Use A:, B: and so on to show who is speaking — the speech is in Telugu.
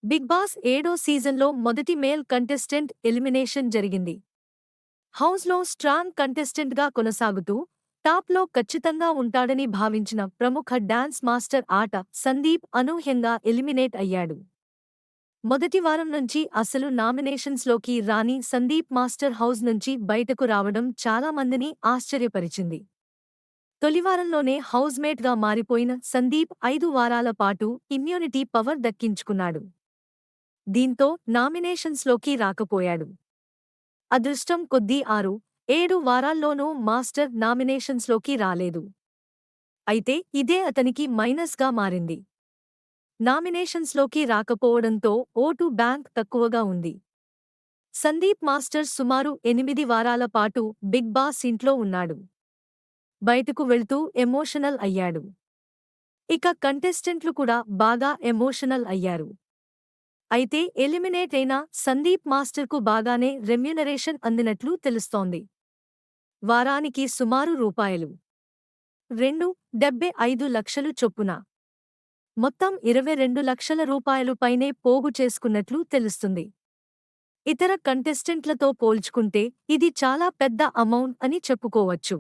A: బిగ్ బాస్ 7వ సీజన్లో మొదటి మేల్ కంటెస్టెంట్ ఎలిమినేషన్ జరిగింది. హౌస్లో స్ట్రాంగ్ కంటెస్టెంట్గా కొనసాగుతూ టాప్లో ఖచ్చితంగా ఉంటాడని భావించిన ప్రముఖ డాన్స్ మాస్టర్ ఆట సందీప్ అనూహ్యంగా ఎలిమినేట్ అయ్యాడు. మొదటి వారం నుంచి అసలు నామినేషన్స్లోకి రాని సందీప్ మాస్టర్ హౌస్ నుంచి బయటకు రావడం చాలా మందిని ఆశ్చర్యపరిచింది. తొలివారంలోనే హౌస్మేట్గా మారిపోయిన సందీప్ 5 వారాల పాటు ఇమ్యూనిటీ పవర్ దక్కించుకున్నాడు. దీంతో నామినేషన్స్లోకి రాకపోయాడు. అదృష్టం కొద్దీ 6, 7 వారాల్లోనూ మాస్టర్ నామినేషన్స్లోకి రాలేదు. అయితే ఇదే అతనికి మైనస్గా మారింది. నామినేషన్స్లోకి రాకపోవడంతో ఓటు బ్యాంక్ తక్కువగా ఉంది. సందీప్ మాస్టర్ సుమారు 8 వారాల పాటు బిగ్ బాస్ ఇంట్లో ఉన్నాడు. బయటకు వెళ్తూ ఎమోషనల్ అయ్యాడు. ఇక కంటెస్టెంట్లు కూడా బాగా ఎమోషనల్ అయ్యారు. అయితే ఎలిమినేట్ అయిన సందీప్ మాస్టర్కు బాగానే రెమ్యూనరేషన్ అందినట్లు తెలుస్తోంది. వారానికి సుమారు రూ. 2.75 లక్షలు చొప్పున మొత్తం 22 లక్షల రూపాయలు పైనే పోగు చేసుకున్నట్లు తెలుస్తుంది. ఇతర కంటెస్టెంట్లతో పోల్చుకుంటే ఇది చాలా పెద్ద అమౌంట్ అని చెప్పుకోవచ్చు.